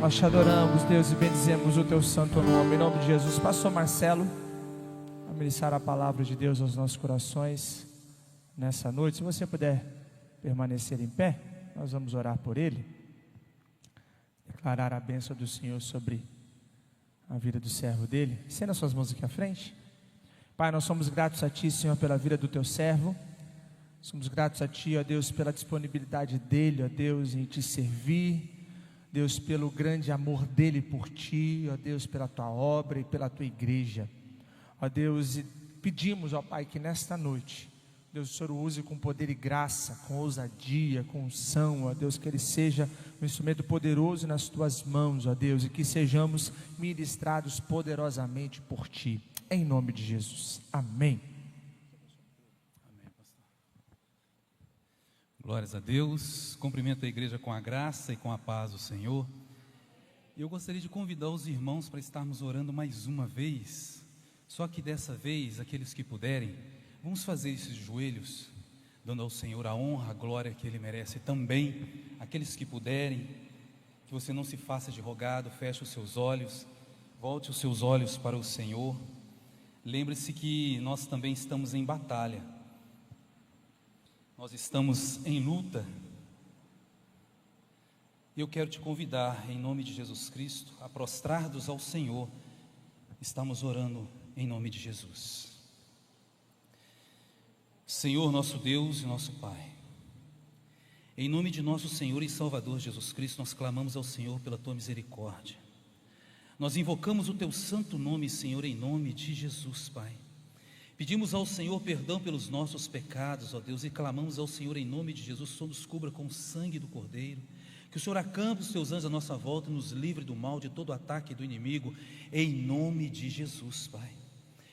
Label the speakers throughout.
Speaker 1: Nós te adoramos, Deus, e bendizemos o teu santo nome. Em nome de Jesus, pastor Marcelo, a ministrar a palavra de Deus aos nossos corações nessa noite. Se você puder permanecer em pé, nós vamos orar por ele, declarar a bênção do Senhor sobre a vida do servo dele. Estenda as suas mãos aqui à frente. Pai, nós somos gratos a Ti, Senhor, pela vida do Teu servo. Somos gratos a Ti, ó Deus, pela disponibilidade dele, ó Deus, em Te servir. Deus, pelo grande amor dele por Ti, ó Deus, pela Tua obra e pela Tua igreja. Ó Deus, e pedimos, ó Pai, que nesta noite, Deus, o Senhor o use com poder e graça, com ousadia, com unção, ó Deus, que ele seja um instrumento poderoso nas Tuas mãos, ó Deus, e que sejamos ministrados poderosamente por Ti, em nome de Jesus, amém.
Speaker 2: Amém, pastor. Glórias a Deus, cumprimento a igreja com a graça e com a paz do Senhor. E eu gostaria de convidar os irmãos para estarmos orando mais uma vez, só que dessa vez, aqueles que puderem, vamos fazer esses joelhos, dando ao Senhor a honra, a glória que Ele merece também. Aqueles que puderem, que você não se faça de rogado, feche os seus olhos, volte os seus olhos para o Senhor. Lembre-se que nós também estamos em batalha, nós estamos em luta. Eu quero te convidar, em nome de Jesus Cristo, a prostrar-nos ao Senhor. Estamos orando em nome de Jesus. Senhor, nosso Deus e nosso Pai, em nome de nosso Senhor e Salvador Jesus Cristo, nós clamamos ao Senhor pela Tua misericórdia. Nós invocamos o Teu santo nome, Senhor, em nome de Jesus, Pai. Pedimos ao Senhor perdão pelos nossos pecados, ó Deus, e clamamos ao Senhor em nome de Jesus, que o Senhor nos cubra com o sangue do Cordeiro, que o Senhor acampe os Teus anjos à nossa volta e nos livre do mal, de todo ataque do inimigo, em nome de Jesus, Pai.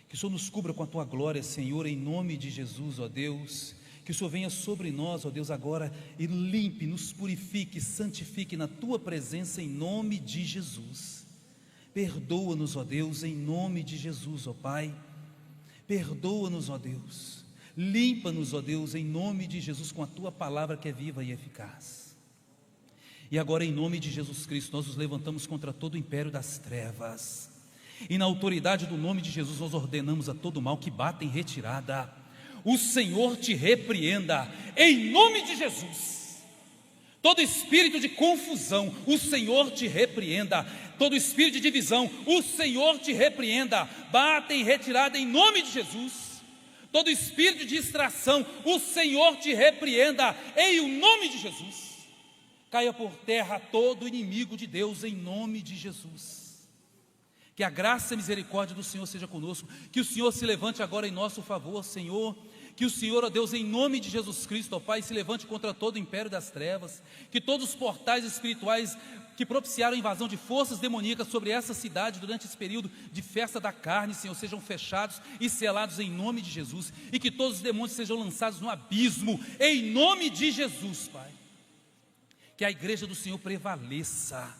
Speaker 2: Que o Senhor nos cubra com a Tua glória, Senhor, em nome de Jesus, ó Deus. Que o Senhor venha sobre nós, ó Deus, agora e limpe, nos purifique, santifique na Tua presença, em nome de Jesus. Perdoa-nos, ó Deus, em nome de Jesus, ó Pai. Perdoa-nos, ó Deus. Limpa-nos, ó Deus, em nome de Jesus, com a Tua palavra que é viva e eficaz. E agora, em nome de Jesus Cristo, nós nos levantamos contra todo o império das trevas. E na autoridade do nome de Jesus, nós ordenamos a todo mal que bata em retirada. O Senhor te repreenda, em nome de Jesus. Todo espírito de confusão, o Senhor te repreenda. Todo espírito de divisão, o Senhor te repreenda. Bata em retirada, em nome de Jesus. Todo espírito de distração, o Senhor te repreenda, em nome de Jesus. Caia por terra todo inimigo de Deus, em nome de Jesus. Que a graça e a misericórdia do Senhor seja conosco. Que o Senhor se levante agora em nosso favor, Senhor. Que o Senhor, ó Deus, em nome de Jesus Cristo, ó Pai, se levante contra todo o império das trevas. Que todos os portais espirituais que propiciaram a invasão de forças demoníacas sobre essa cidade durante esse período de festa da carne, Senhor, sejam fechados e selados em nome de Jesus. E que todos os demônios sejam lançados no abismo, em nome de Jesus, Pai. Que a igreja do Senhor prevaleça.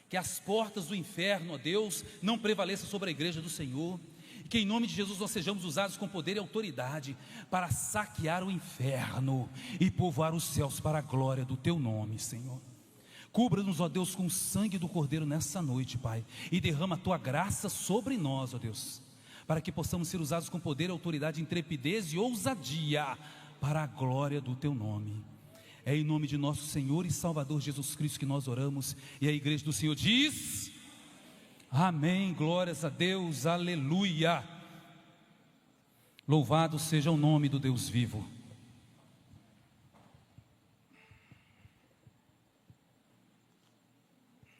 Speaker 2: Que as portas do inferno, ó Deus, não prevaleçam sobre a igreja do Senhor. E que em nome de Jesus nós sejamos usados com poder e autoridade para saquear o inferno e povoar os céus para a glória do Teu nome, Senhor. Cubra-nos, ó Deus, com o sangue do Cordeiro nessa noite, Pai, e derrama a Tua graça sobre nós, ó Deus, para que possamos ser usados com poder, autoridade, intrepidez e ousadia para a glória do Teu nome. É em nome de nosso Senhor e Salvador Jesus Cristo que nós oramos. E a igreja do Senhor diz: amém, glórias a Deus, aleluia. Louvado seja o nome do Deus vivo.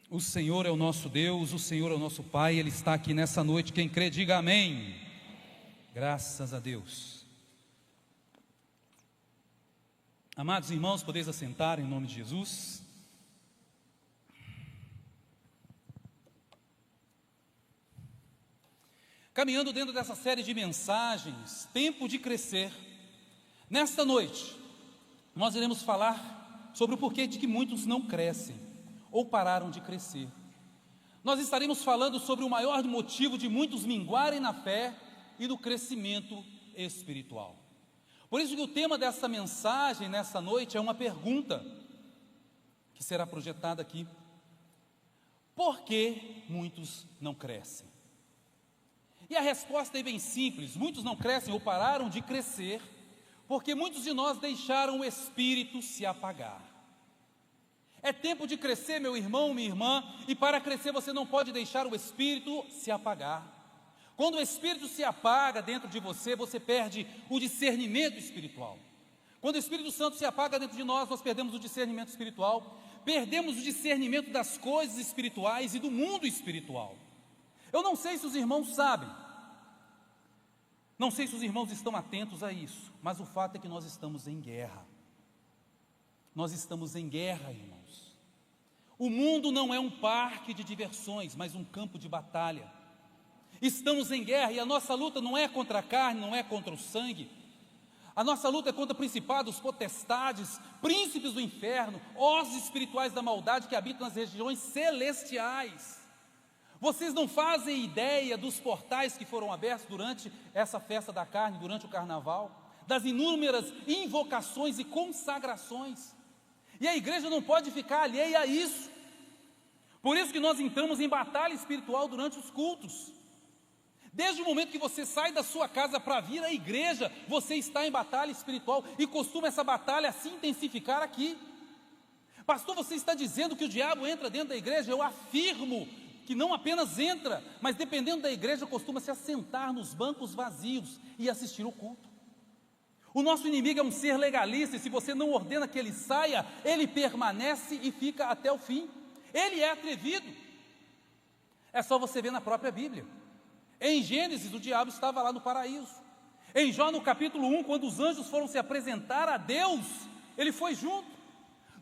Speaker 2: O Senhor é o nosso Deus, o Senhor é o nosso Pai. Ele está aqui nessa noite. Quem crê, diga amém. Graças a Deus. Amados irmãos, podeis assentar em nome de Jesus. Caminhando dentro dessa série de mensagens, Tempo de Crescer, nesta noite, nós iremos falar sobre o porquê de que muitos não crescem, ou pararam de crescer. Nós estaremos falando sobre o maior motivo de muitos minguarem na fé e no crescimento espiritual. Por isso que o tema dessa mensagem nessa noite é uma pergunta que será projetada aqui. por que muitos não crescem? E a resposta é bem simples: muitos não crescem ou pararam de crescer, porque muitos de nós deixaram o Espírito se apagar. É tempo de crescer, meu irmão, minha irmã, e para crescer você não pode deixar o Espírito se apagar. Quando o Espírito se apaga dentro de você, você perde o discernimento espiritual. Quando o Espírito Santo se apaga dentro de nós, nós perdemos o discernimento espiritual, perdemos o discernimento das coisas espirituais e do mundo espiritual. Eu não sei se os irmãos sabem, não sei se os irmãos estão atentos a isso, mas o fato é que nós estamos em guerra. Nós estamos em guerra, irmãos. O mundo não é um parque de diversões, mas um campo de batalha. Estamos em guerra e a nossa luta não é contra a carne, não é contra o sangue. A nossa luta é contra principados, potestades, príncipes do inferno, hostes espirituais da maldade que habitam nas regiões celestiais. Vocês não fazem ideia dos portais que foram abertos durante essa festa da carne, durante o carnaval, das inúmeras invocações e consagrações. E a igreja não pode ficar alheia a isso. Por isso que nós entramos em batalha espiritual durante os cultos. Desde o momento que você sai da sua casa para vir à igreja, você está em batalha espiritual e costuma essa batalha se intensificar aqui. Pastor, você está dizendo que o diabo entra dentro da igreja? Eu afirmo que não apenas entra, mas dependendo da igreja costuma se assentar nos bancos vazios e assistir o culto. O nosso inimigo é um ser legalista e se você não ordena que ele saia, ele permanece e fica até o fim. Ele é atrevido. É só você ver na própria Bíblia. Em Gênesis, o diabo estava lá no paraíso. Em Jó, no capítulo 1, quando os anjos foram se apresentar a Deus, ele foi junto.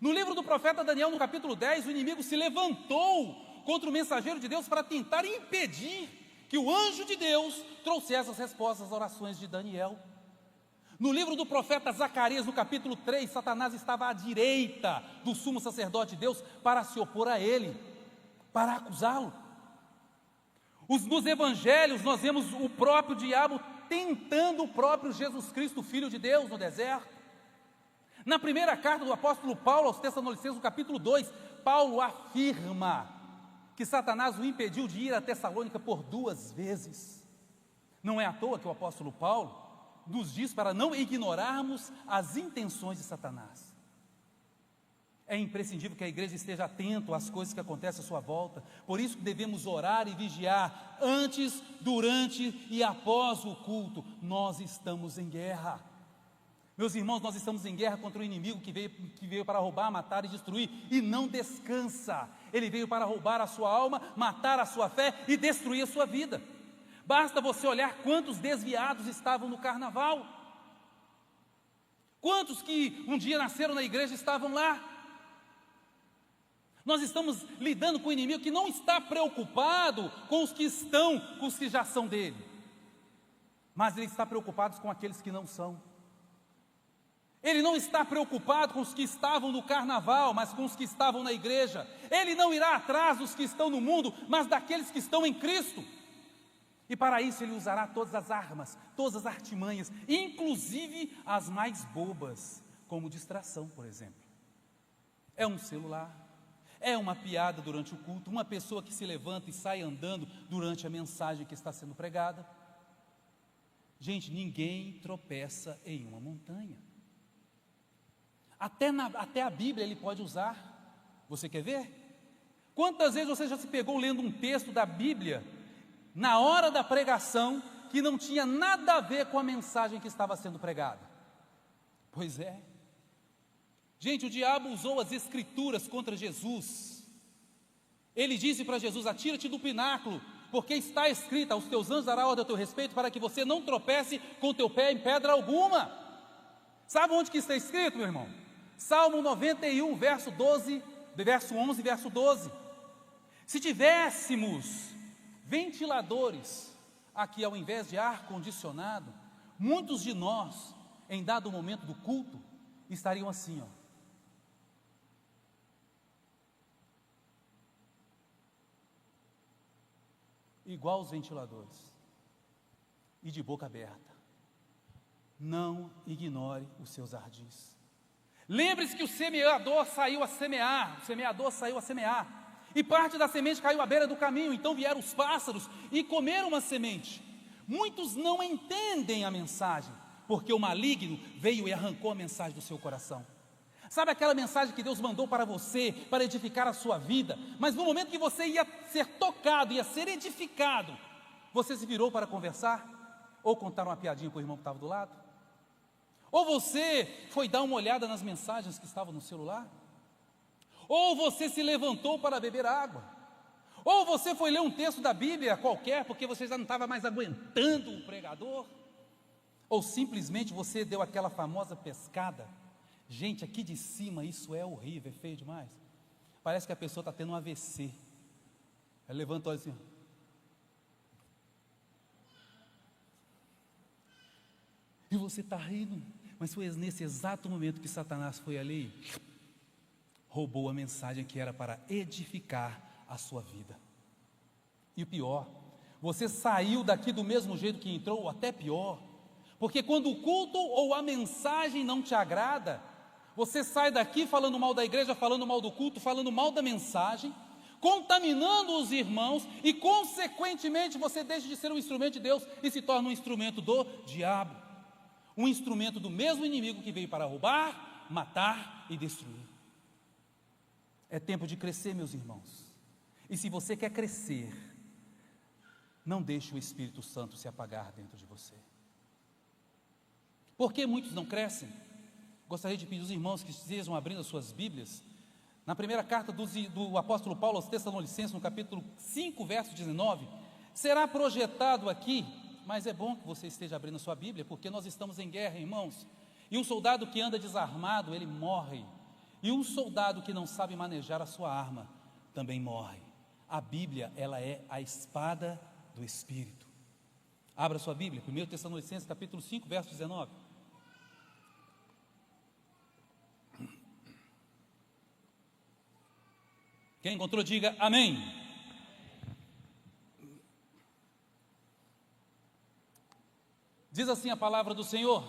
Speaker 2: No livro do profeta Daniel, no capítulo 10, o inimigo se levantou contra o mensageiro de Deus para tentar impedir que o anjo de Deus trouxesse as respostas às orações de Daniel. No livro do profeta Zacarias, no capítulo 3, Satanás estava à direita do sumo sacerdote de Deus para se opor a ele, para acusá-lo. Nos evangelhos nós vemos o próprio diabo tentando o próprio Jesus Cristo, Filho de Deus, no deserto. Na primeira carta do apóstolo Paulo aos Tessalonicenses, no capítulo 2, Paulo afirma que Satanás o impediu de ir a Tessalônica por 2 vezes. Não é à toa que o apóstolo Paulo nos diz para não ignorarmos as intenções de Satanás. É imprescindível que a igreja esteja atento às coisas que acontecem à sua volta. Por isso que devemos orar e vigiar antes, durante e após o culto. Nós estamos em guerra. Meus irmãos, nós estamos em guerra contra o inimigo que veio para roubar, matar e destruir e não descansa. Ele veio para roubar a sua alma, matar a sua fé e destruir a sua vida. Basta você olhar quantos desviados estavam no carnaval. Quantos que um dia nasceram na igreja estavam lá. Nós estamos lidando com um inimigo que não está preocupado com os que estão, com os que já são dele, mas ele está preocupado com aqueles que não são. Ele não está preocupado com os que estavam no carnaval, mas com os que estavam na igreja. Ele não irá atrás dos que estão no mundo, mas daqueles que estão em Cristo. E para isso ele usará todas as armas, todas as artimanhas, inclusive as mais bobas, como distração, por exemplo. É um celular. É uma piada durante o culto, uma pessoa que se levanta e sai andando durante a mensagem que está sendo pregada. Gente, ninguém tropeça em uma montanha. Até a Bíblia ele pode usar. Você quer ver? Quantas vezes você já se pegou lendo um texto da Bíblia, na hora da pregação, que não tinha nada a ver com a mensagem que estava sendo pregada? Pois é. Gente, o diabo usou as escrituras contra Jesus. Ele disse para Jesus: atira-te do pináculo, porque está escrito, aos teus anjos dará ordem a teu respeito, para que você não tropece com teu pé em pedra alguma. Sabe onde que está escrito, meu irmão? Salmo 91, verso 11 e verso 12. Se tivéssemos ventiladores aqui ao invés de ar-condicionado, muitos de nós, em dado momento do culto, estariam assim, ó. Igual os ventiladores, e de boca aberta. Não ignore os seus ardis. Lembre-se que o semeador saiu a semear, E parte da semente caiu à beira do caminho, então vieram os pássaros e comeram uma semente. Muitos não entendem a mensagem, porque o maligno veio e arrancou a mensagem do seu coração. Sabe aquela mensagem que Deus mandou para você, para edificar a sua vida, mas no momento que você ia ser tocado, ia ser edificado, você se virou para conversar? Ou contar uma piadinha para o irmão que estava do lado? Ou você foi dar uma olhada nas mensagens que estavam no celular? Ou você se levantou para beber água? Ou você foi ler um texto da Bíblia qualquer, porque você já não estava mais aguentando o pregador? Ou simplesmente você deu aquela famosa pescada? Gente, aqui de cima isso é horrível, é feio demais. Parece que a pessoa está tendo um AVC. Ela levantou assim. E você está rindo, mas foi nesse exato momento que Satanás foi ali, roubou a mensagem que era para edificar a sua vida. E o pior, você saiu daqui do mesmo jeito que entrou, ou até pior, porque quando o culto ou a mensagem não te agrada, você sai daqui falando mal da igreja, falando mal do culto, falando mal da mensagem, contaminando os irmãos, e consequentemente você deixa de ser um instrumento de Deus e se torna um instrumento do diabo, um instrumento do mesmo inimigo que veio para roubar, matar e destruir. É tempo de crescer, meus irmãos. E se você quer crescer, não deixe o Espírito Santo se apagar dentro de você. Por que muitos não crescem? Gostaria de pedir aos irmãos que estejam abrindo as suas Bíblias, na primeira carta do apóstolo Paulo aos Tessalonicenses, no capítulo 5, verso 19, será projetado aqui, mas é bom que você esteja abrindo a sua Bíblia, porque nós estamos em guerra, irmãos, e um soldado que anda desarmado, ele morre. E um soldado que não sabe manejar a sua arma também morre. A Bíblia, ela é a espada do Espírito. Abra sua Bíblia, 1 Tessalonicenses capítulo 5, verso 19. Quem encontrou, diga amém. Diz assim a palavra do Senhor: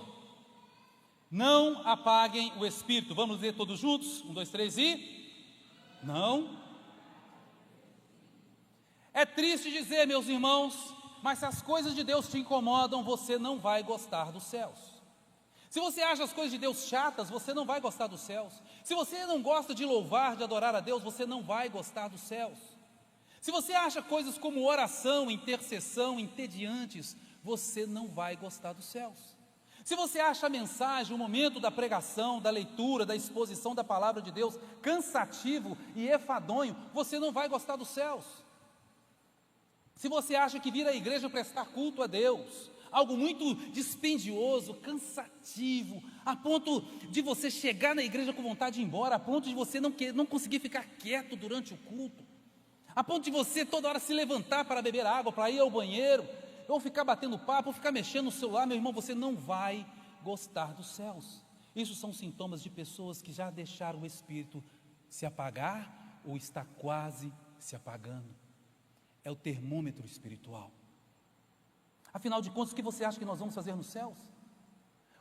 Speaker 2: não apaguem o Espírito. Vamos ler todos juntos? 1, 2, 3 e... Não. É triste dizer, meus irmãos, mas se as coisas de Deus te incomodam, você não vai gostar dos céus. Se você acha as coisas de Deus chatas, você não vai gostar dos céus. Se você não gosta de louvar, de adorar a Deus, você não vai gostar dos céus. Se você acha coisas como oração, intercessão, entediantes, você não vai gostar dos céus. Se você acha a mensagem, o momento da pregação, da leitura, da exposição da palavra de Deus cansativo e enfadonho, você não vai gostar dos céus. Se você acha que vir à igreja prestar culto a Deus, algo muito dispendioso, cansativo, a ponto de você chegar na igreja com vontade de ir embora, a ponto de você não conseguir ficar quieto durante o culto, a ponto de você toda hora se levantar para beber água, para ir ao banheiro, ou ficar batendo papo, ou ficar mexendo no celular, meu irmão, você não vai gostar dos céus. Isso são sintomas de pessoas que já deixaram o Espírito se apagar, ou está quase se apagando. É o termômetro espiritual. Afinal de contas, o que você acha que nós vamos fazer nos céus?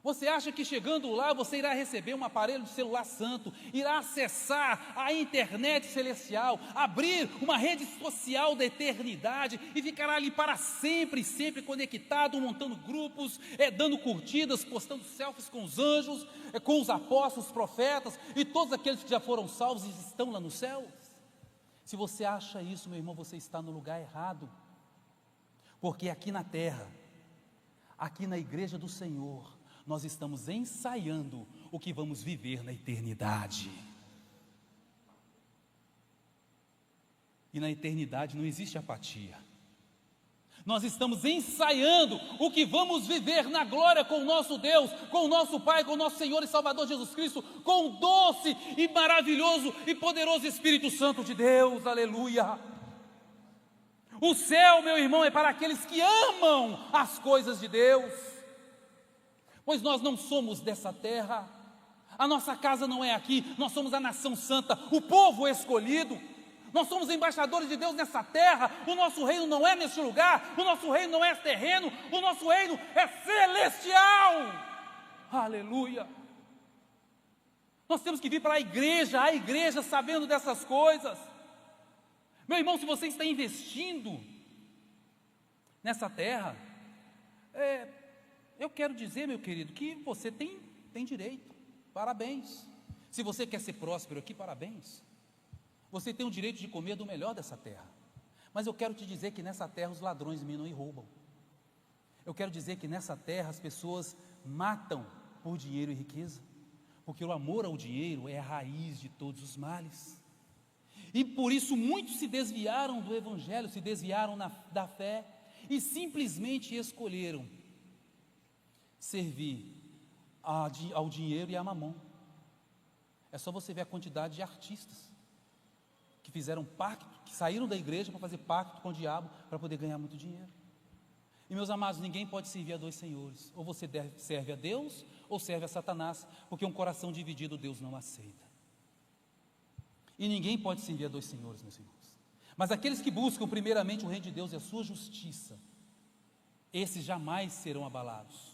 Speaker 2: Você acha que chegando lá você irá receber um aparelho de celular santo, irá acessar a internet celestial, abrir uma rede social da eternidade e ficará ali para sempre, sempre conectado, montando grupos, dando curtidas, postando selfies com os anjos, com os apóstolos, profetas e todos aqueles que já foram salvos e estão lá no céu? Se você acha isso, meu irmão, você está no lugar errado, porque aqui na terra, aqui na igreja do Senhor, nós estamos ensaiando o que vamos viver na eternidade. E na eternidade não existe apatia. Nós estamos ensaiando o que vamos viver na glória com o nosso Deus, com o nosso Pai, com o nosso Senhor e Salvador Jesus Cristo, com o doce e maravilhoso e poderoso Espírito Santo de Deus, aleluia. O céu, meu irmão, é para aqueles que amam as coisas de Deus, pois nós não somos dessa terra, a nossa casa não é aqui, nós somos a nação santa, o povo escolhido, nós somos embaixadores de Deus nessa terra, o nosso reino não é neste lugar, o nosso reino não é terreno, o nosso reino é celestial, aleluia. Nós temos que vir para a igreja sabendo dessas coisas. Meu irmão, se você está investindo nessa terra, eu quero dizer, meu querido, que você tem direito, parabéns. Se você quer ser próspero aqui, parabéns. Você tem o direito de comer do melhor dessa terra. Mas eu quero te dizer que nessa terra os ladrões minam e roubam. Eu quero dizer que nessa terra as pessoas matam por dinheiro e riqueza, porque o amor ao dinheiro é a raiz de todos os males. E por isso muitos se desviaram do Evangelho, se desviaram da fé e simplesmente escolheram servir ao dinheiro e a mamon. É só você ver a quantidade de artistas que fizeram pacto, que saíram da igreja para fazer pacto com o diabo para poder ganhar muito dinheiro. E meus amados, ninguém pode servir a dois senhores. Ou você serve a Deus ou serve a Satanás, porque um coração dividido Deus não aceita. E ninguém pode servir a dois senhores, meus irmãos. Mas aqueles que buscam primeiramente o reino de Deus e a sua justiça, esses jamais serão abalados,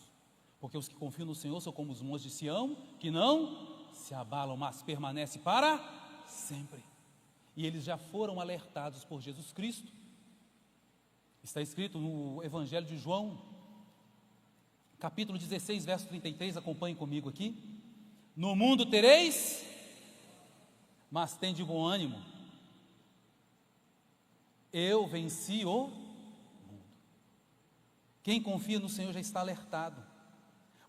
Speaker 2: porque os que confiam no Senhor são como os montes de Sião, que não se abalam, mas permanecem para sempre. E eles já foram alertados por Jesus Cristo. Está escrito no Evangelho de João, capítulo 16, verso 33, acompanhem comigo aqui. No mundo tereis, mas tende bom ânimo, eu venci o mundo. Quem confia no Senhor já está alertado.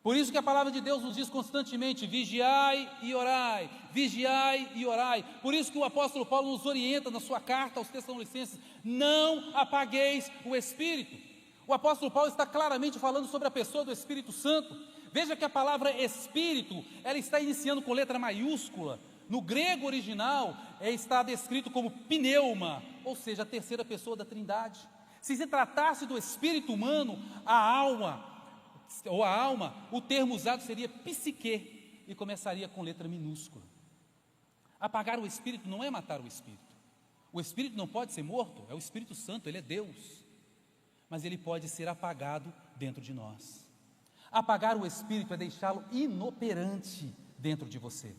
Speaker 2: Por isso que a palavra de Deus nos diz constantemente: vigiai e orai, vigiai e orai. Por isso que o apóstolo Paulo nos orienta na sua carta aos Tessalonicenses: não apagueis o Espírito. O apóstolo Paulo está claramente falando sobre a pessoa do Espírito Santo. Veja que a palavra Espírito, ela está iniciando com letra maiúscula. No grego original, está descrito como pneuma, ou seja, a terceira pessoa da Trindade. Se tratasse do espírito humano, a alma, o termo usado seria psique, e começaria com letra minúscula. Apagar o espírito não é matar o espírito. O espírito não pode ser morto, é o Espírito Santo, ele é Deus. Mas ele pode ser apagado dentro de nós. Apagar o espírito é deixá-lo inoperante dentro de você.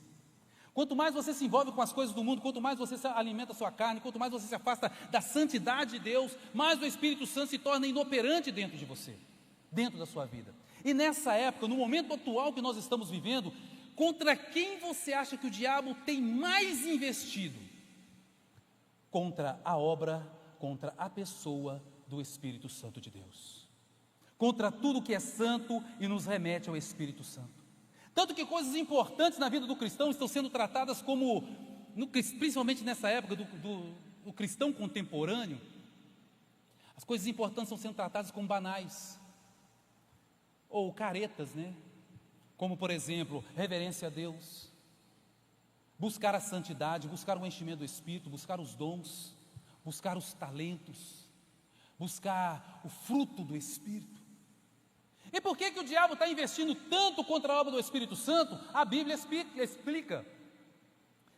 Speaker 2: Quanto mais você se envolve com as coisas do mundo, quanto mais você alimenta a sua carne, quanto mais você se afasta da santidade de Deus, mais o Espírito Santo se torna inoperante dentro de você, dentro da sua vida. E nessa época, no momento atual que nós estamos vivendo, contra quem você acha que o diabo tem mais investido? Contra a obra, contra a pessoa do Espírito Santo de Deus. Contra tudo que é santo e nos remete ao Espírito Santo. Tanto que coisas importantes na vida do cristão estão sendo tratadas como, principalmente nessa época do cristão contemporâneo, as coisas importantes estão sendo tratadas como banais, ou caretas, né? Como por exemplo, reverência a Deus, buscar a santidade, buscar o enchimento do Espírito, buscar os dons, buscar os talentos, buscar o fruto do Espírito. E por que o diabo está investindo tanto contra a obra do Espírito Santo? A Bíblia explica.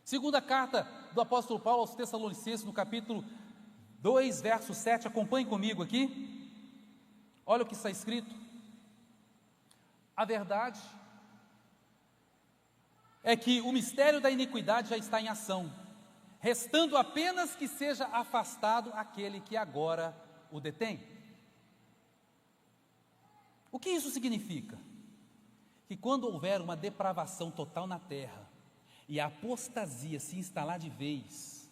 Speaker 2: Segunda carta do apóstolo Paulo aos Tessalonicenses, no capítulo 2, verso 7, acompanhe comigo aqui. Olha o que está escrito. A verdade é que o mistério da iniquidade já está em ação, restando apenas que seja afastado aquele que agora o detém. O que isso significa? Que quando houver uma depravação total na terra e a apostasia se instalar de vez,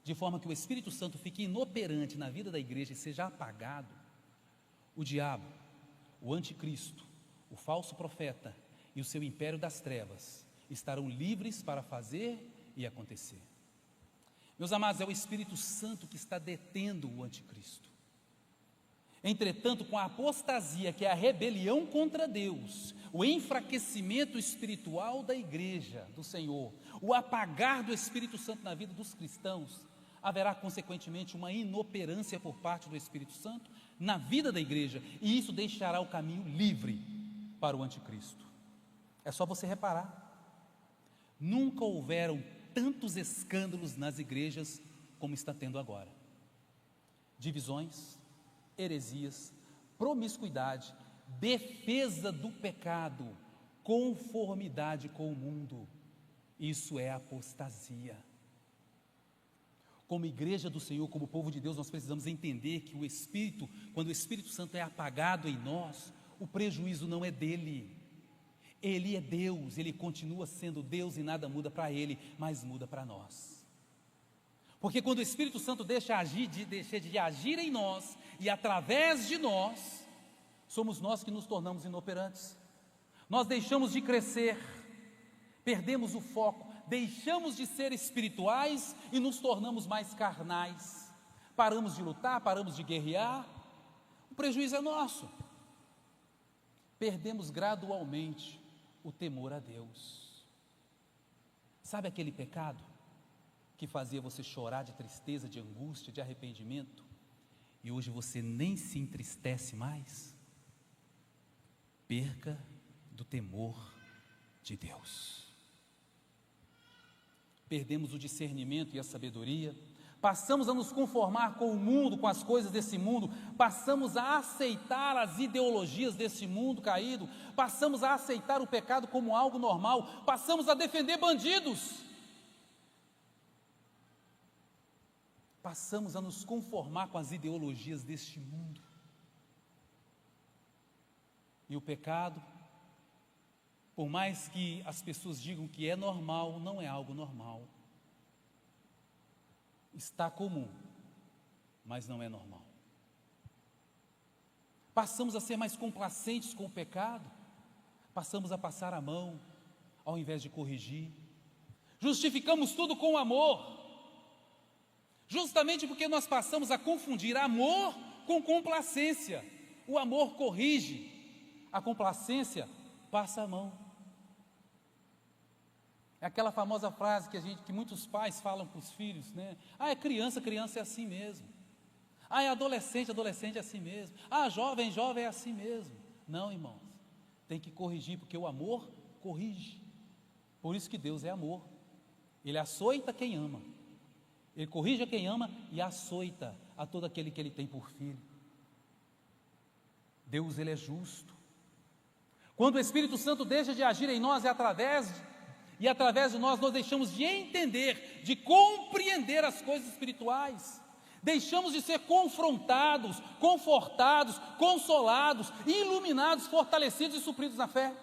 Speaker 2: de forma que o Espírito Santo fique inoperante na vida da igreja e seja apagado, o diabo, o anticristo, o falso profeta e o seu império das trevas estarão livres para fazer e acontecer. Meus amados, é o Espírito Santo que está detendo o anticristo. Entretanto, com a apostasia, que é a rebelião contra Deus, o enfraquecimento espiritual da igreja do Senhor, o apagar do Espírito Santo na vida dos cristãos, haverá consequentemente uma inoperância por parte do Espírito Santo na vida da igreja, e isso deixará o caminho livre para o anticristo. É só você reparar, nunca houveram tantos escândalos nas igrejas como está tendo agora. Divisões, heresias, promiscuidade, defesa do pecado, conformidade com o mundo. Isso é apostasia. como igreja do Senhor, como povo de Deus, nós precisamos entender que o Espírito, quando o Espírito Santo é apagado em nós, o prejuízo não é dele. Ele é Deus, ele continua sendo Deus e nada muda para ele, mas muda para nós. Porque quando o Espírito Santo deixa de agir em nós e através de nós, somos nós que nos tornamos inoperantes. Nós deixamos de crescer, perdemos o foco, deixamos de ser espirituais e nos tornamos mais carnais. Paramos de lutar, paramos de guerrear, o prejuízo é nosso. Perdemos gradualmente o temor a Deus. Sabe aquele pecado que fazia você chorar de tristeza, de angústia, de arrependimento, e hoje você nem se entristece mais? Perca do temor de Deus. Perdemos o discernimento e a sabedoria, passamos a nos conformar com o mundo, com as coisas desse mundo, passamos a aceitar as ideologias desse mundo caído, passamos a aceitar o pecado como algo normal, passamos a defender bandidos, passamos a nos conformar com as ideologias deste mundo. E o pecado, por mais que as pessoas digam que é normal, não é algo normal. Está comum, mas não é normal. Passamos a ser mais complacentes com o pecado, passamos a passar a mão, ao invés de corrigir. Justificamos tudo com amor, justamente porque nós passamos a confundir amor com complacência. O amor corrige, a complacência passa a mão. É aquela famosa frase que muitos pais falam para os filhos, né? É criança, criança é assim mesmo. É adolescente, adolescente é assim mesmo. Jovem, jovem é assim mesmo. Não, irmãos, tem que corrigir, porque o amor corrige. Por isso que Deus é amor. Ele açoita quem ama. Ele corrige a quem ama e açoita a todo aquele que ele tem por filho. Deus, ele é justo. Quando o Espírito Santo deixa de agir em nós, através de nós deixamos de entender, de compreender as coisas espirituais, deixamos de ser confrontados, confortados, consolados, iluminados, fortalecidos e supridos na fé,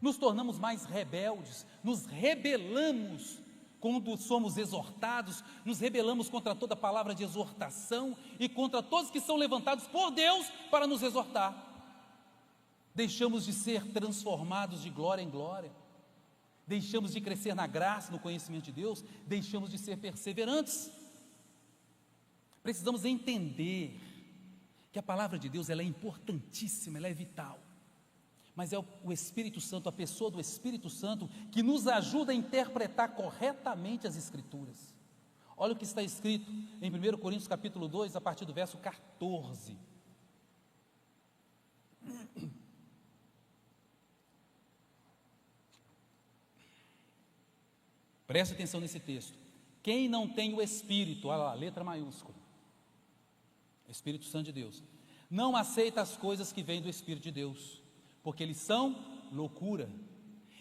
Speaker 2: nos tornamos mais rebeldes, nos rebelamos quando somos exortados, nos rebelamos contra toda palavra de exortação e contra todos que são levantados por Deus para nos exortar. Deixamos de ser transformados de glória em glória, deixamos de crescer na graça, no conhecimento de Deus, deixamos de ser perseverantes. Precisamos entender que a palavra de Deus ela é importantíssima, ela é vital, mas é o Espírito Santo, a pessoa do Espírito Santo, que nos ajuda a interpretar corretamente as Escrituras. Olha o que está escrito em 1 Coríntios capítulo 2, a partir do verso 14. Preste atenção nesse texto. Quem não tem o Espírito, olha lá, letra maiúscula, Espírito Santo de Deus, não aceita as coisas que vêm do Espírito de Deus, porque eles são loucura,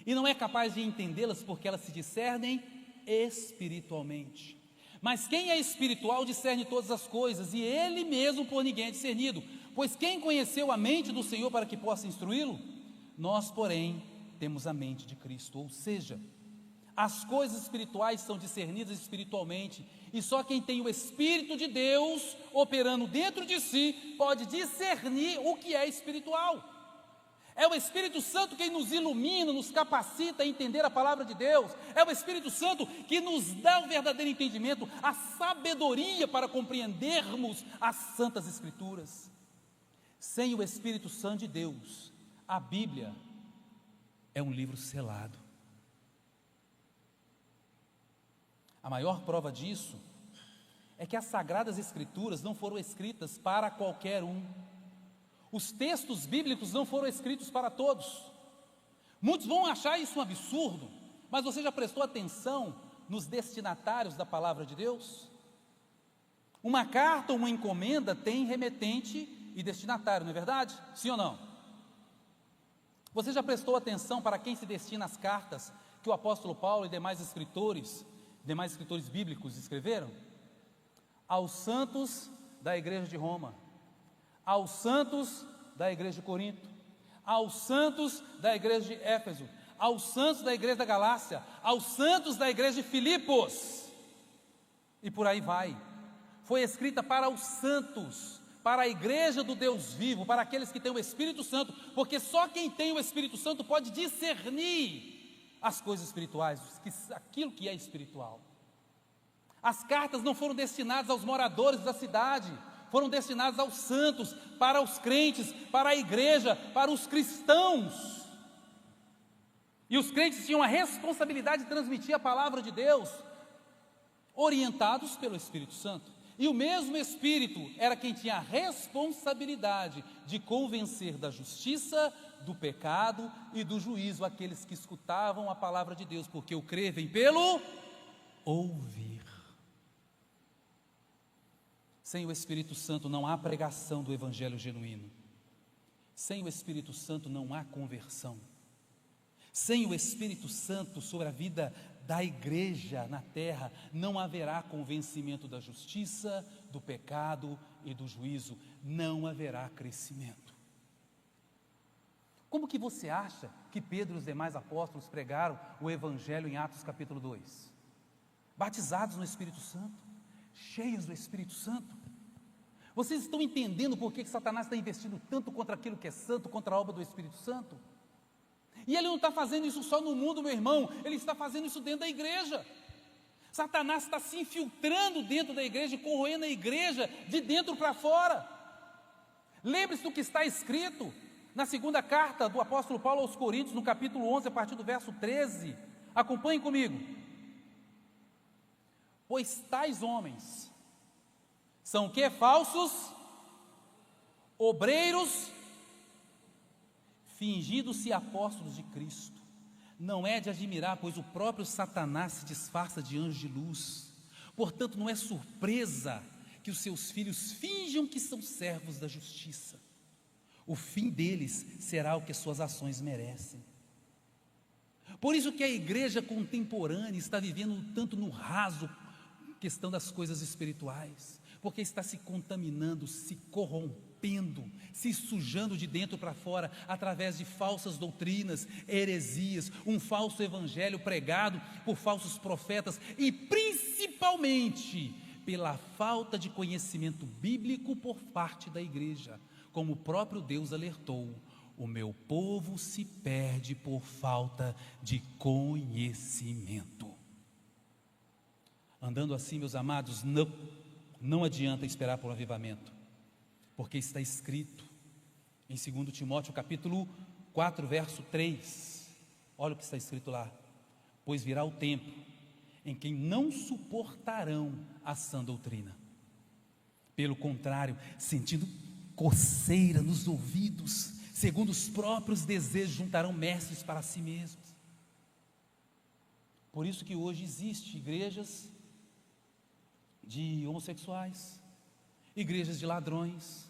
Speaker 2: e não é capaz de entendê-las, porque elas se discernem espiritualmente. Mas quem é espiritual discerne todas as coisas, e ele mesmo por ninguém é discernido. Pois quem conheceu a mente do Senhor para que possa instruí-lo? Nós, porém, temos a mente de Cristo. Ou seja, as coisas espirituais são discernidas espiritualmente, e só quem tem o Espírito de Deus operando dentro de si pode discernir o que é espiritual. É o Espírito Santo quem nos ilumina, nos capacita a entender a palavra de Deus. É o Espírito Santo que nos dá o verdadeiro entendimento, a sabedoria para compreendermos as Santas Escrituras. Sem o Espírito Santo de Deus, a Bíblia é um livro selado. A maior prova disso é que as Sagradas Escrituras não foram escritas para qualquer um. Os textos bíblicos não foram escritos para todos. Muitos vão achar isso um absurdo, mas você já prestou atenção nos destinatários da palavra de Deus? Uma carta ou uma encomenda tem remetente e destinatário, não é verdade? Sim ou não? Você já prestou atenção para quem se destina as cartas que o apóstolo Paulo e demais escritores bíblicos escreveram? aos santos da igreja de Roma, aos santos da igreja de Corinto, aos santos da igreja de Éfeso, aos santos da igreja da Galácia, aos santos da igreja de Filipos, e por aí vai. Foi escrita para os santos, para a igreja do Deus vivo, para aqueles que têm o Espírito Santo, porque só quem tem o Espírito Santo pode discernir as coisas espirituais, aquilo que é espiritual. As cartas não foram destinadas aos moradores da cidade, foram destinadas aos santos, para os crentes, para a igreja, para os cristãos. E os crentes tinham a responsabilidade de transmitir a palavra de Deus, orientados pelo Espírito Santo. E o mesmo Espírito era quem tinha a responsabilidade de convencer da justiça, do pecado e do juízo aqueles que escutavam a palavra de Deus, porque o crer vem pelo ouvir. Sem o Espírito Santo não há pregação do Evangelho genuíno. Sem o Espírito Santo não há conversão. Sem o Espírito Santo sobre a vida da igreja na terra, não haverá convencimento da justiça, do pecado e do juízo. Não haverá crescimento. Como que você acha que Pedro e os demais apóstolos pregaram o Evangelho em Atos capítulo 2? Batizados no Espírito Santo, cheios do Espírito Santo. Vocês estão entendendo por que Satanás está investindo tanto contra aquilo que é santo, contra a obra do Espírito Santo? E ele não está fazendo isso só no mundo, meu irmão, ele está fazendo isso dentro da igreja. Satanás está se infiltrando dentro da igreja e corroendo a igreja de dentro para fora. Lembre-se do que está escrito na segunda carta do apóstolo Paulo aos Coríntios, no capítulo 11, a partir do verso 13. Acompanhem comigo. Pois tais homens são o que? Falsos obreiros, fingindo-se apóstolos de Cristo. Não é de admirar, pois o próprio Satanás se disfarça de anjo de luz. Portanto, não é surpresa que os seus filhos finjam que são servos da justiça. O fim deles será o que suas ações merecem. Por isso que a igreja contemporânea está vivendo tanto no raso, questão das coisas espirituais, porque está se contaminando, se corrompendo, se sujando de dentro para fora, através de falsas doutrinas, heresias, um falso evangelho pregado por falsos profetas, e principalmente pela falta de conhecimento bíblico por parte da igreja, como o próprio Deus alertou: o meu povo se perde por falta de conhecimento. Andando assim, meus amados, não adianta esperar por um avivamento, porque está escrito em 2 Timóteo capítulo 4, verso 3, olha o que está escrito lá: pois virá o tempo em que não suportarão a sã doutrina, pelo contrário, sentindo coceira nos ouvidos, segundo os próprios desejos, juntarão mestres para si mesmos. Por isso que hoje existem igrejas de homossexuais, igrejas de ladrões,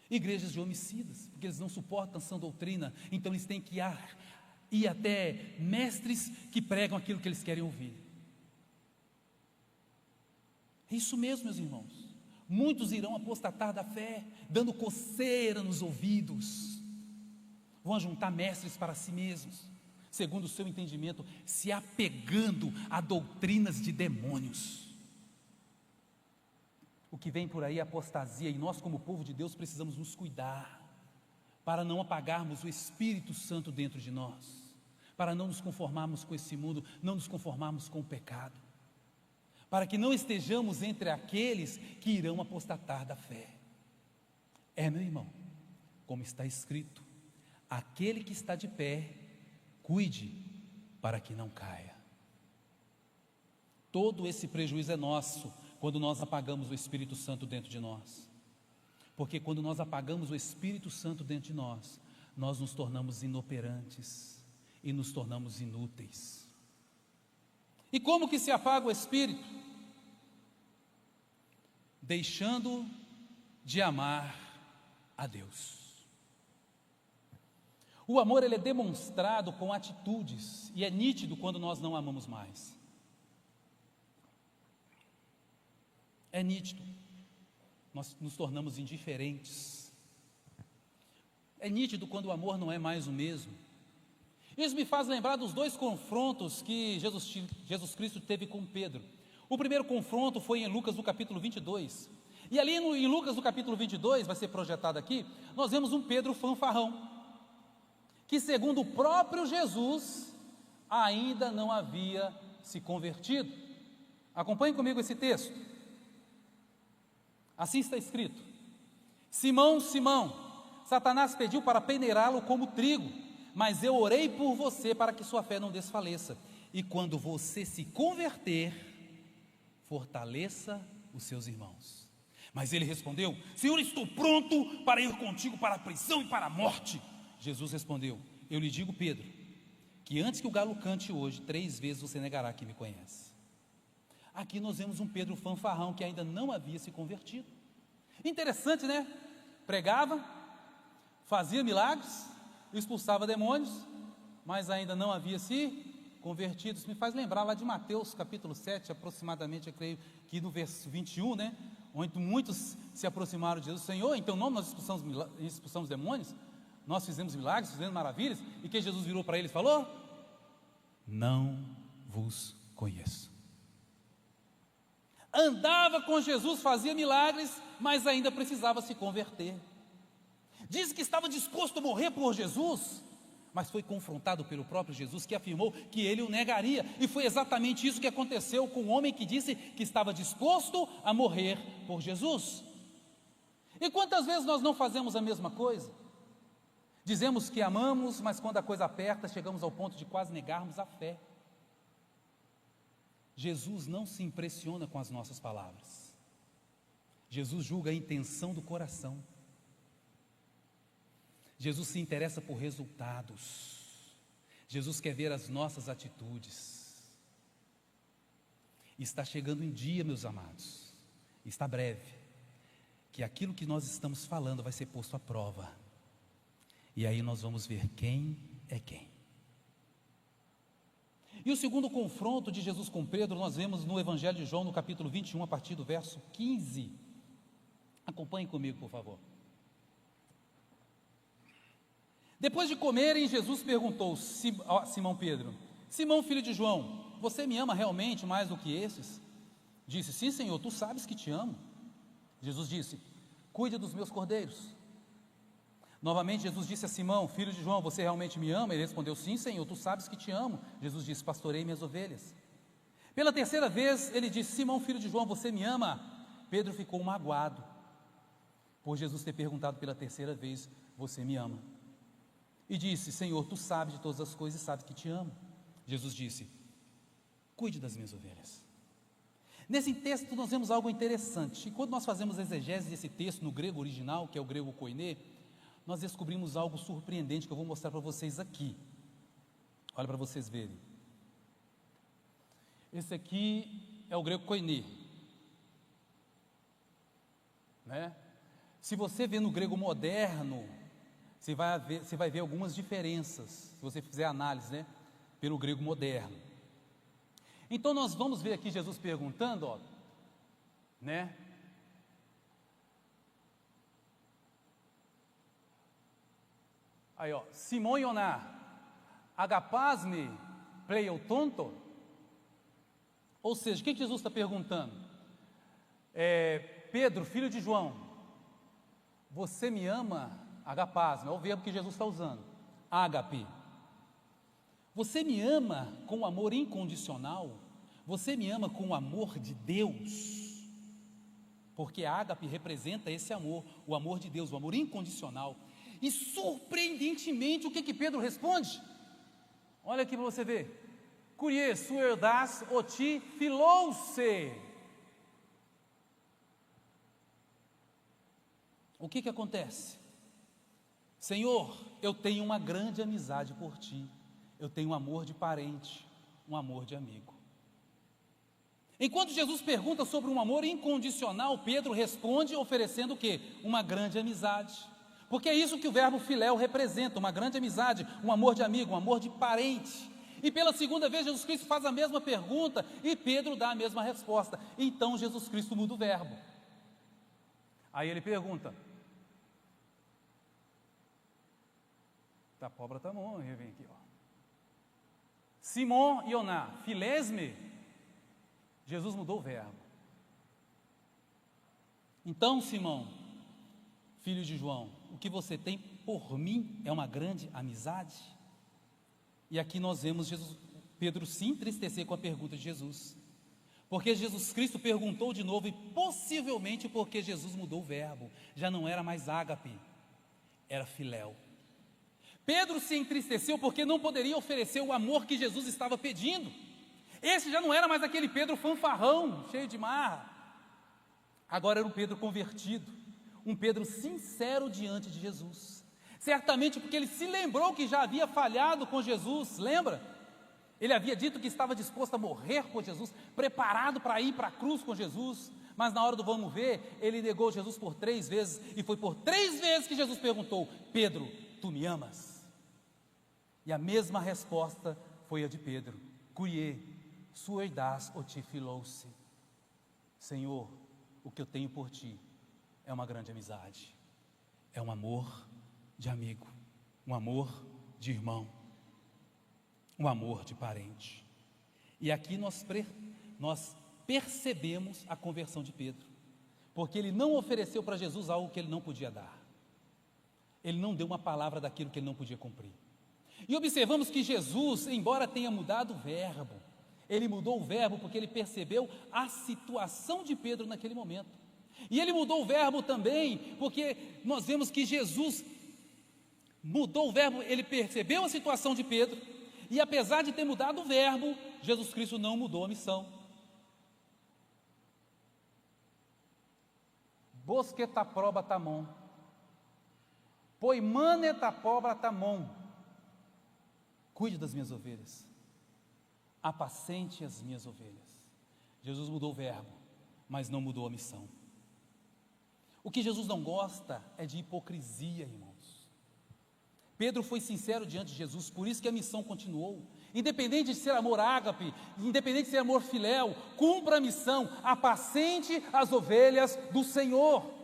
Speaker 2: igrejas de homicidas, porque eles não suportam a sã doutrina, então eles têm que ir até mestres que pregam aquilo que eles querem ouvir. É isso mesmo, meus irmãos. Muitos irão apostatar da fé, dando coceira nos ouvidos, vão juntar mestres para si mesmos, segundo o seu entendimento, se apegando a doutrinas de demônios. O que vem por aí é apostasia, e nós, como povo de Deus, precisamos nos cuidar, para não apagarmos o Espírito Santo dentro de nós, para não nos conformarmos com esse mundo, não nos conformarmos com o pecado, para que não estejamos entre aqueles que irão apostatar da fé. Meu irmão, como está escrito: aquele que está de pé, cuide para que não caia. Todo esse prejuízo é nosso, quando nós apagamos o Espírito Santo dentro de nós, porque quando nós apagamos o Espírito Santo dentro de nós, nós nos tornamos inoperantes e nos tornamos inúteis. E como que se apaga o Espírito? Deixando de amar a Deus. O amor, ele é demonstrado com atitudes, e é nítido quando nós não amamos mais. É nítido, nós nos tornamos indiferentes. É nítido quando o amor não é mais o mesmo. Isso me faz lembrar dos dois confrontos que Jesus Cristo teve com Pedro. O primeiro confronto foi em Lucas, no capítulo 22. E ali em Lucas, no capítulo 22, vai ser projetado aqui, nós vemos um Pedro fanfarrão, que segundo o próprio Jesus, ainda não havia se convertido. Acompanhe comigo esse texto. Assim está escrito: Simão, Simão, Satanás pediu para peneirá-lo como trigo, mas eu orei por você para que sua fé não desfaleça. E quando você se converter, fortaleça os seus irmãos. Mas ele respondeu: Senhor, estou pronto para ir contigo para a prisão e para a morte. Jesus respondeu: eu lhe digo, Pedro, que antes que o galo cante hoje, 3 vezes você negará que me conhece. Aqui nós vemos um Pedro fanfarrão que ainda não havia se convertido. Interessante, né? Pregava, fazia milagres, expulsava demônios, mas ainda não havia se convertido. Isso me faz lembrar lá de Mateus capítulo 7, aproximadamente, eu creio que no verso 21, né? Onde muitos se aproximaram de Jesus: Senhor, em teu nome nós expulsamos demônios, nós fizemos milagres, fizemos maravilhas. E que Jesus virou para eles e falou: não vos conheço. Andava com Jesus, fazia milagres, mas ainda precisava se converter. Diz que estava disposto a morrer por Jesus, mas foi confrontado pelo próprio Jesus, que afirmou que ele o negaria. E foi exatamente isso que aconteceu com o homem que disse que estava disposto a morrer por Jesus. E quantas vezes nós não fazemos a mesma coisa? Dizemos que amamos, mas quando a coisa aperta, chegamos ao ponto de quase negarmos a fé. Jesus não se impressiona com as nossas palavras. Jesus julga a intenção do coração. Jesus se interessa por resultados. Jesus quer ver as nossas atitudes. Está chegando um dia, meus amados, está breve, que aquilo que nós estamos falando vai ser posto à prova. E aí nós vamos ver quem é quem. E o segundo confronto de Jesus com Pedro, nós vemos no Evangelho de João, no capítulo 21, a partir do verso 15. Acompanhe comigo, por favor. Depois de comerem, Jesus perguntou a Simão Pedro: Simão, filho de João, você me ama realmente mais do que esses? Disse: sim, Senhor, tu sabes que te amo. Jesus disse: cuide dos meus cordeiros. Novamente Jesus disse a Simão, filho de João: você realmente me ama? Ele respondeu: sim, Senhor, tu sabes que te amo. Jesus disse: pastorei minhas ovelhas. Pela terceira vez ele disse: Simão, filho de João, você me ama? Pedro ficou magoado por Jesus ter perguntado pela terceira vez: você me ama? E disse: Senhor, tu sabes de todas as coisas e sabes que te amo. Jesus disse: cuide das minhas ovelhas. Nesse texto nós vemos algo interessante. E quando nós fazemos exegese desse texto no grego original, que é o grego koiné, nós descobrimos algo surpreendente que eu vou mostrar para vocês aqui. Olha para vocês verem. Esse aqui é o grego koiné, né? Se você vê no grego moderno, você vai ver algumas diferenças, se você fizer análise, né, pelo grego moderno. Então nós vamos ver aqui Jesus perguntando, ó, né? Aí, ó, Simão Ioná, agapás-me pleiautonto? Ou seja, o que Jesus está perguntando? Pedro, filho de João, você me ama? Agapás-me, é o verbo que Jesus está usando, ágape. Você me ama com amor incondicional? Você me ama com o amor de Deus? Porque a ágape representa esse amor, o amor de Deus, o amor incondicional. E surpreendentemente, o que Pedro responde? Olha aqui para você ver. Curie suerdas oti filousse. O que acontece? Senhor, eu tenho uma grande amizade por ti. Eu tenho um amor de parente, um amor de amigo. Enquanto Jesus pergunta sobre um amor incondicional, Pedro responde oferecendo o quê? Uma grande amizade. Porque é isso que o verbo filéu representa, uma grande amizade, um amor de amigo, um amor de parente. E pela segunda vez Jesus Cristo faz a mesma pergunta e Pedro dá a mesma resposta. Então Jesus Cristo muda o verbo. Aí ele pergunta: tá pobra, tá bom, vem aqui, ó. Simão Ioná, filesme. Jesus mudou o verbo. Então, Simão, filho de João, o que você tem por mim é uma grande amizade? E aqui nós vemos Pedro se entristecer com a pergunta de Jesus, porque Jesus Cristo perguntou de novo, e possivelmente porque Jesus mudou o verbo, já não era mais ágape, era filéu. Pedro se entristeceu porque não poderia oferecer o amor que Jesus estava pedindo. Esse já não era mais aquele Pedro fanfarrão, cheio de marra. Agora era um Pedro convertido, um Pedro sincero diante de Jesus. Certamente porque ele se lembrou que já havia falhado com Jesus, lembra? Ele havia dito que estava disposto a morrer por Jesus, preparado para ir para a cruz com Jesus, mas na hora do vamos ver, ele negou Jesus por 3 vezes, e foi por 3 vezes que Jesus perguntou: Pedro, tu me amas? E a mesma resposta foi a de Pedro: Cuiê, sueidas otifilouce. Senhor, o que eu tenho por ti é uma grande amizade, é um amor de amigo, um amor de irmão, um amor de parente. E aqui nós percebemos a conversão de Pedro, porque ele não ofereceu para Jesus algo que ele não podia dar, ele não deu uma palavra daquilo que ele não podia cumprir. E observamos que Jesus, embora tenha mudado o verbo, ele mudou o verbo porque ele percebeu a situação de Pedro naquele momento. E ele mudou o verbo também porque nós vemos que Jesus mudou o verbo, ele percebeu a situação de Pedro, e apesar de ter mudado o verbo, Jesus Cristo não mudou a missão. Bosquetaproba tamon, poimanetapoba tamon. Cuide das minhas ovelhas, apacente as minhas ovelhas. Jesus mudou o verbo, mas não mudou a missão. O que Jesus não gosta é de hipocrisia, irmãos. Pedro foi sincero diante de Jesus, por isso que a missão continuou. Independente de ser amor ágape, independente de ser amor filéu, cumpra a missão, apacente as ovelhas do Senhor.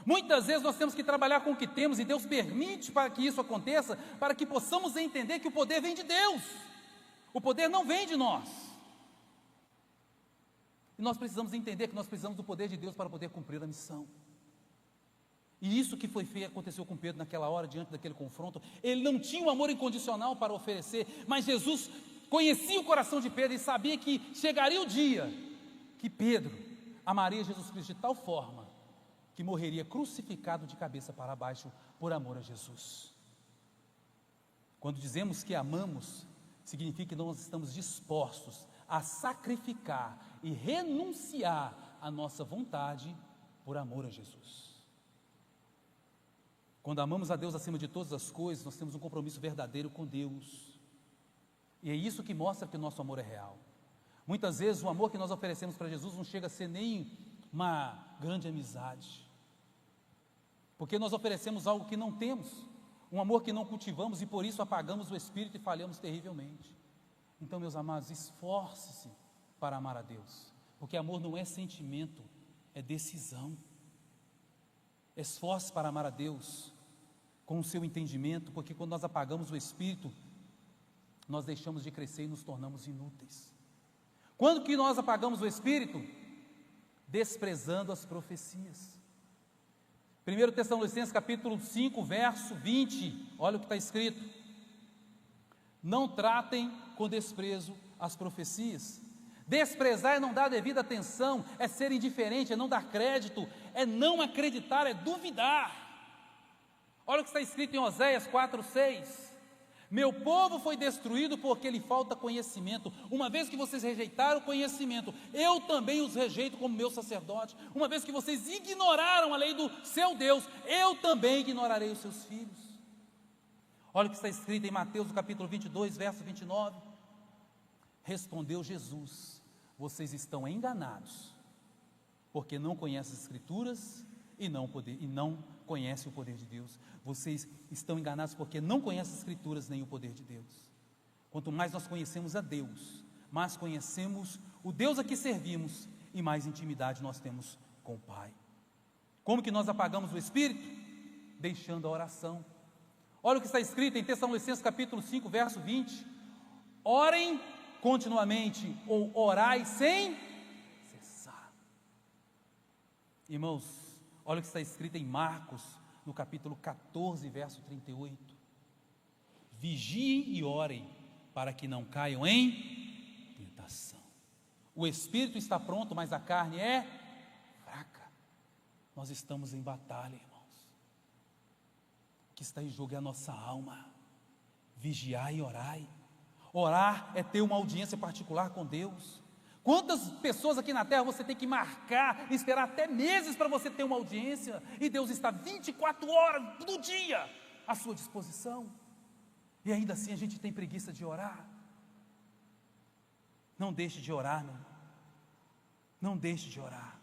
Speaker 2: Muitas vezes nós temos que trabalhar com o que temos, e Deus permite para que isso aconteça, para que possamos entender que o poder vem de Deus, o poder não vem de nós. E nós precisamos entender que nós precisamos do poder de Deus para poder cumprir a missão. E isso que foi feito, aconteceu com Pedro naquela hora, diante daquele confronto. Ele não tinha um amor incondicional para oferecer, mas Jesus conhecia o coração de Pedro e sabia que chegaria o dia que Pedro amaria Jesus Cristo de tal forma que morreria crucificado de cabeça para baixo por amor a Jesus. Quando dizemos que amamos, significa que nós estamos dispostos a sacrificar e renunciar à nossa vontade por amor a Jesus. Quando amamos a Deus acima de todas as coisas, nós temos um compromisso verdadeiro com Deus, e é isso que mostra que o nosso amor é real. Muitas vezes o amor que nós oferecemos para Jesus não chega a ser nem uma grande amizade, porque nós oferecemos algo que não temos, um amor que não cultivamos, e por isso apagamos o Espírito e falhamos terrivelmente. Então, meus amados, esforce-se para amar a Deus, porque amor não é sentimento, é decisão. Esforce para amar a Deus com o seu entendimento, porque quando nós apagamos o Espírito, nós deixamos de crescer e nos tornamos inúteis. Quando que nós apagamos o Espírito? Desprezando as profecias. 1 Tessalonicenses capítulo 5, verso 20, olha o que está escrito: não tratem com desprezo as profecias. Desprezar é não dar devida atenção, é ser indiferente, é não dar crédito, é não acreditar, é duvidar. Olha o que está escrito em Oséias 4:6: meu povo foi destruído porque lhe falta conhecimento. Uma vez que vocês rejeitaram o conhecimento, eu também os rejeito como meu sacerdote. Uma vez que vocês ignoraram a lei do seu Deus, eu também ignorarei os seus filhos. Olha o que está escrito em Mateus capítulo 22, verso 29. Respondeu Jesus: vocês estão enganados, porque não conhecem as Escrituras e não conhecem o poder de Deus. Vocês estão enganados porque não conhecem as Escrituras nem o poder de Deus. Quanto mais nós conhecemos a Deus, mais conhecemos o Deus a que servimos e mais intimidade nós temos com o Pai. Como que nós apagamos o Espírito? Deixando a oração. Olha o que está escrito em Tessalonicenses capítulo 5, verso 20. Orem continuamente, ou orai sem cessar. Irmãos, olha o que está escrito em Marcos, no capítulo 14, verso 38. Vigiem e orem, para que não caiam em tentação. O espírito está pronto, mas a carne é fraca. Nós estamos em batalha, irmãos. O que está em jogo é a nossa alma. Vigiai e orai. Orar é ter uma audiência particular com Deus. Quantas pessoas aqui na terra você tem que marcar, esperar até meses para você ter uma audiência, e Deus está 24 horas do dia à sua disposição, e ainda assim a gente tem preguiça de orar. Não deixe de orar, meu irmão. Não deixe de orar.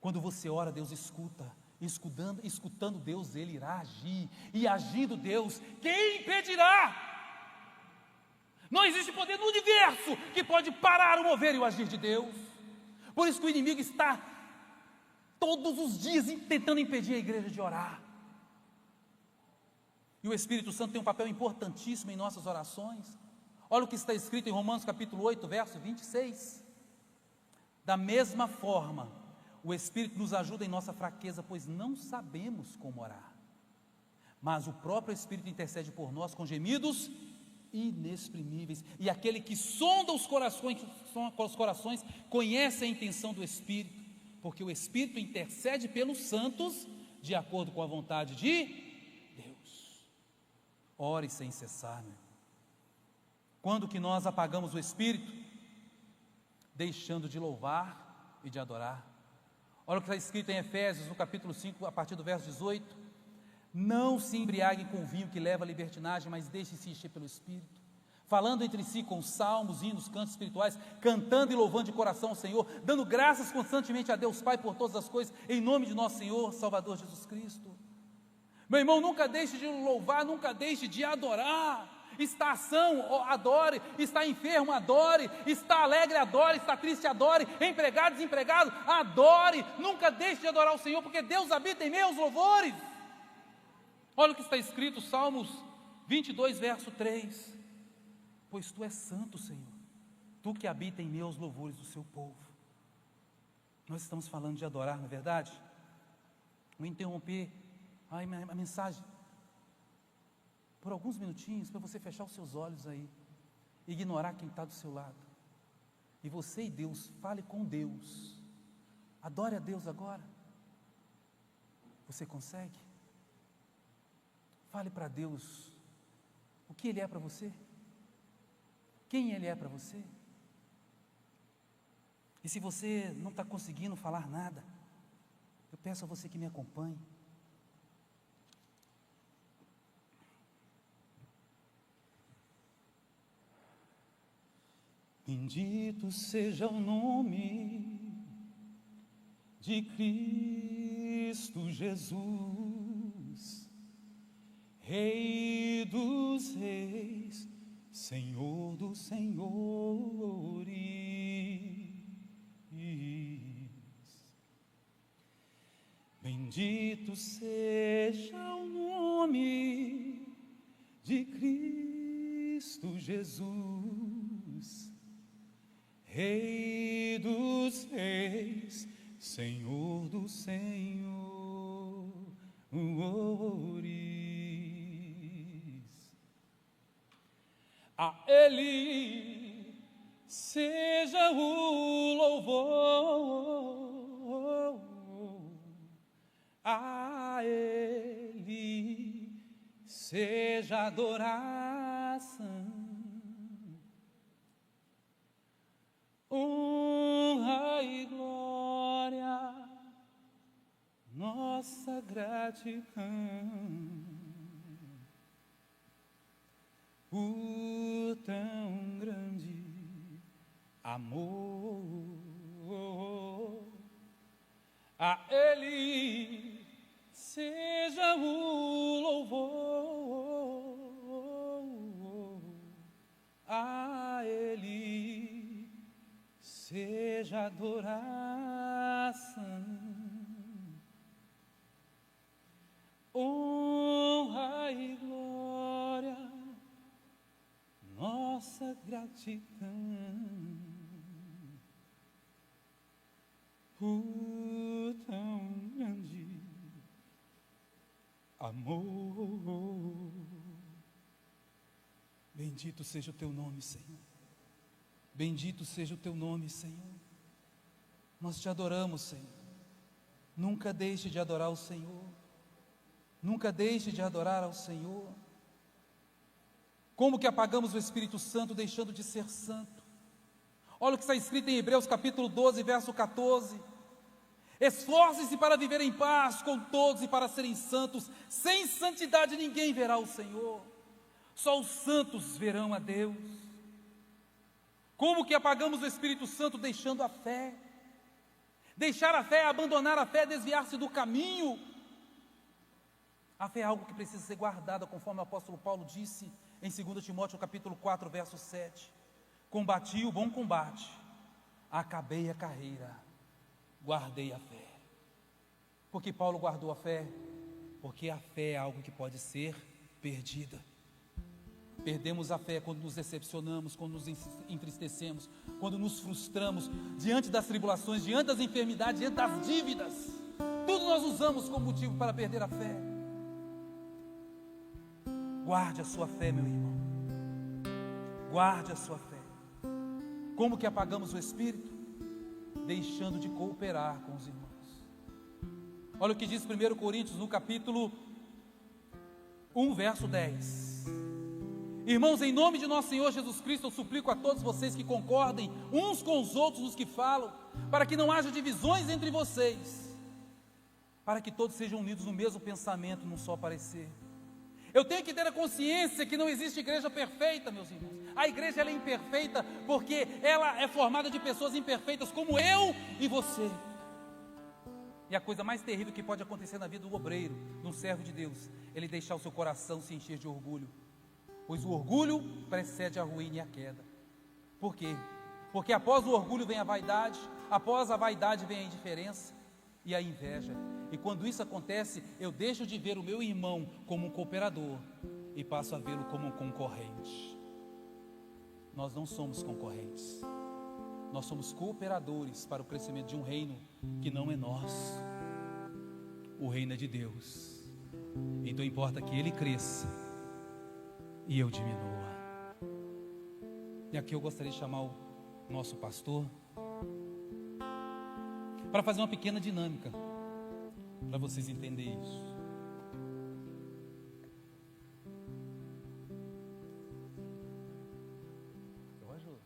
Speaker 2: Quando você ora, Deus escuta. Escutando Deus, Ele irá agir. E agindo Deus, quem impedirá? Não existe poder no universo que pode parar o mover e o agir de Deus. Por isso que o inimigo está todos os dias tentando impedir a igreja de orar. E o Espírito Santo tem um papel importantíssimo em nossas orações. Olha o que está escrito em Romanos capítulo 8, verso 26. Da mesma forma, o Espírito nos ajuda em nossa fraqueza, pois não sabemos como orar. Mas o próprio Espírito intercede por nós com gemidos inexprimíveis. E aquele que sonda os corações conhece a intenção do Espírito, porque o Espírito intercede pelos santos de acordo com a vontade de Deus. Ore sem cessar, meu. Quando que nós apagamos o Espírito? Deixando de louvar e de adorar. Olha o que está escrito em Efésios, no capítulo 5, a partir do verso 18. Não se embriaguem com vinho que leva à libertinagem, mas deixem-se encher pelo Espírito, falando entre si com salmos, hinos, cantos espirituais, cantando e louvando de coração ao Senhor, dando graças constantemente a Deus Pai por todas as coisas, em nome de nosso Senhor, Salvador Jesus Cristo. Meu irmão, nunca deixe de louvar, nunca deixe de adorar. Está ação, adore. Está enfermo, adore. Está alegre, adore. Está triste, adore. Empregado, desempregado, adore. Nunca deixe de adorar o Senhor, porque Deus habita em meus louvores. Olha o que está escrito, Salmos 22, verso 3. Pois tu és santo, Senhor, tu que habita em meus louvores do seu povo. Nós estamos falando de adorar, não é verdade? Vou interromper a mensagem por alguns minutinhos, para você fechar os seus olhos aí, ignorar quem está do seu lado, e você e Deus, fale com Deus, adore a Deus agora. Você consegue? Fale para Deus o que Ele é para você, quem Ele é para você. E se você não está conseguindo falar nada, eu peço a você que me acompanhe. Bendito seja o nome de Cristo Jesus, Rei dos reis, Senhor dos senhores. Bendito seja o nome de Cristo Jesus, Rei dos reis, Senhor dos senhores. A Ele seja o louvor, a Ele seja a adoração, honra e glória, nossa gratidão por tão grande amor. A Ele seja o louvor, seja adoração, honra e glória, nossa gratidão por tão grande amor. Bendito seja o teu nome, Senhor. Bendito seja o teu nome, Senhor. Nós te adoramos, Senhor. Nunca deixe de adorar o Senhor. Nunca deixe de adorar ao Senhor. Como que apagamos o Espírito Santo deixando de ser santo? Olha o que está escrito em Hebreus capítulo 12, verso 14. Esforcem-se para viver em paz com todos e para serem santos. Sem santidade ninguém verá o Senhor. Só os santos verão a Deus. Como que apagamos o Espírito Santo deixando a fé? Deixar a fé, abandonar a fé, desviar-se do caminho. A fé é algo que precisa ser guardada, conforme o apóstolo Paulo disse em 2 Timóteo capítulo 4, verso 7. Combati o bom combate, acabei a carreira, guardei a fé. Por que Paulo guardou a fé? Porque a fé é algo que pode ser perdida. Perdemos a fé quando nos decepcionamos, quando nos entristecemos, quando nos frustramos diante das tribulações, diante das enfermidades, diante das dívidas. Tudo nós usamos como motivo para perder a fé. Guarde a sua fé, meu irmão. Guarde a sua fé. Como que apagamos o Espírito? Deixando de cooperar com os irmãos. Olha o que diz 1 Coríntios no capítulo 1, verso 10. Irmãos, em nome de nosso Senhor Jesus Cristo, eu suplico a todos vocês que concordem uns com os outros nos que falam, para que não haja divisões entre vocês, para que todos sejam unidos no mesmo pensamento, num só parecer. Eu tenho que ter a consciência que não existe igreja perfeita, meus irmãos. A igreja ela é imperfeita porque ela é formada de pessoas imperfeitas como eu e você. E a coisa mais terrível que pode acontecer na vida do obreiro, de um servo de Deus, ele deixar o seu coração se encher de orgulho. Pois o orgulho precede a ruína e a queda. Por quê? Porque após o orgulho vem a vaidade, após a vaidade vem a indiferença e a inveja. E quando isso acontece, eu deixo de ver o meu irmão como um cooperador e passo a vê-lo como um concorrente. Nós não somos concorrentes. Nós somos cooperadores para o crescimento de um reino que não é nosso. O reino é de Deus. Então importa que Ele cresça e eu diminua. E aqui eu gostaria de chamar o nosso pastor para fazer uma pequena dinâmica, para vocês entenderem isso. Eu ajudo.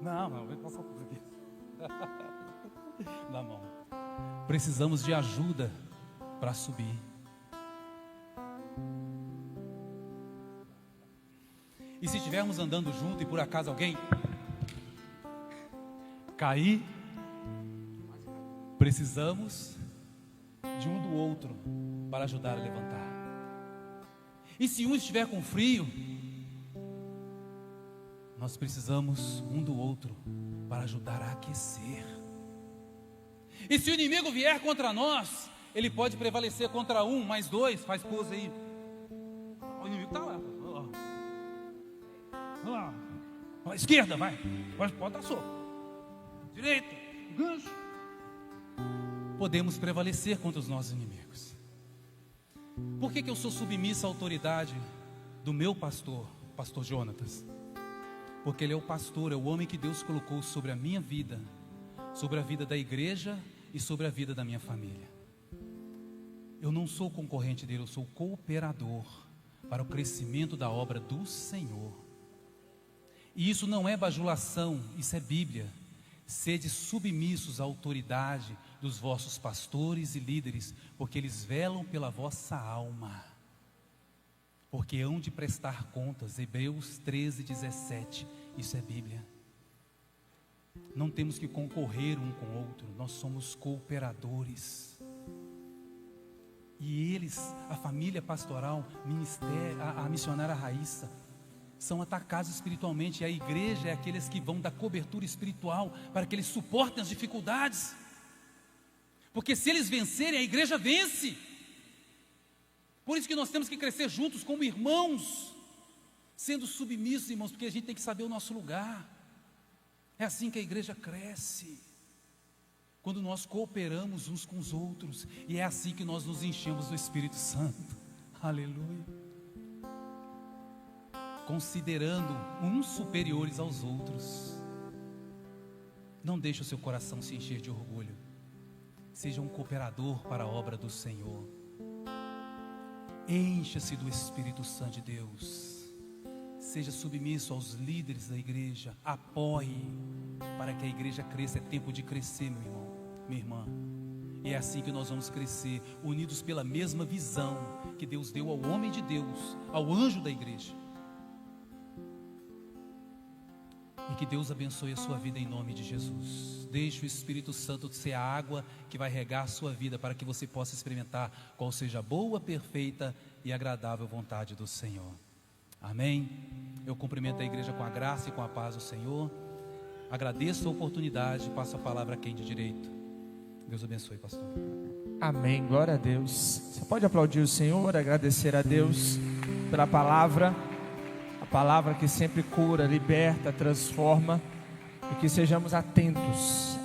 Speaker 2: Não, vem passar por aqui. Dá a mão. Precisamos de ajuda para subir. E se estivermos andando junto e por acaso alguém cair, precisamos de um do outro para ajudar a levantar. E se um estiver com frio, nós precisamos um do outro para ajudar a aquecer. E se o inimigo vier contra nós, ele pode prevalecer contra um, mais dois, faz pose aí. O inimigo está lá. Ó, esquerda, vai. Pode dar soco. Direita, gancho. Podemos prevalecer contra os nossos inimigos. Por que eu sou submissa à autoridade do meu pastor, pastor Jonatas? Porque ele é o pastor, é o homem que Deus colocou sobre a minha vida, sobre a vida da igreja e sobre a vida da minha família. Eu não sou concorrente dele, eu sou cooperador para o crescimento da obra do Senhor. E isso não é bajulação, isso é Bíblia. Sede submissos à autoridade dos vossos pastores e líderes, porque eles velam pela vossa alma. Porque hão de prestar contas, Hebreus 13:17, isso é Bíblia. Não temos que concorrer um com o outro, nós somos cooperadores. E eles, a família pastoral, a missionária Raíssa, são atacados espiritualmente, e a igreja é aqueles que vão dar cobertura espiritual para que eles suportem as dificuldades, porque se eles vencerem, a igreja vence. Por isso que nós temos que crescer juntos como irmãos, sendo submissos, irmãos, porque a gente tem que saber o nosso lugar. É assim que a igreja cresce, quando nós cooperamos uns com os outros, e é assim que nós nos enchemos do Espírito Santo. Aleluia. Considerando uns superiores aos outros. Não deixe o seu coração se encher de orgulho. Seja um cooperador para a obra do Senhor. Encha-se do Espírito Santo de Deus. Seja submisso aos líderes da igreja. Apoie para que a igreja cresça. É tempo de crescer, meu irmão, minha irmã. E é assim que nós vamos crescer, unidos pela mesma visão que Deus deu ao homem de Deus, ao anjo da igreja. E que Deus abençoe a sua vida em nome de Jesus. Deixe o Espírito Santo ser a água que vai regar a sua vida, para que você possa experimentar qual seja a boa, perfeita e agradável vontade do Senhor. Amém? Eu cumprimento a igreja com a graça e com a paz do Senhor. Agradeço a oportunidade, passo a palavra a quem de direito. Deus abençoe, pastor.
Speaker 1: Amém, glória a Deus. Você pode aplaudir o Senhor, agradecer a Deus pela palavra, a palavra que sempre cura, liberta, transforma, e que sejamos atentos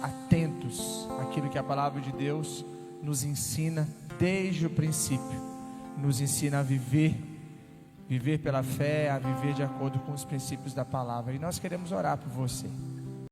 Speaker 1: àquilo que a palavra de Deus nos ensina desde o princípio, nos ensina a viver pela fé, a viver de acordo com os princípios da palavra. E nós queremos orar por você.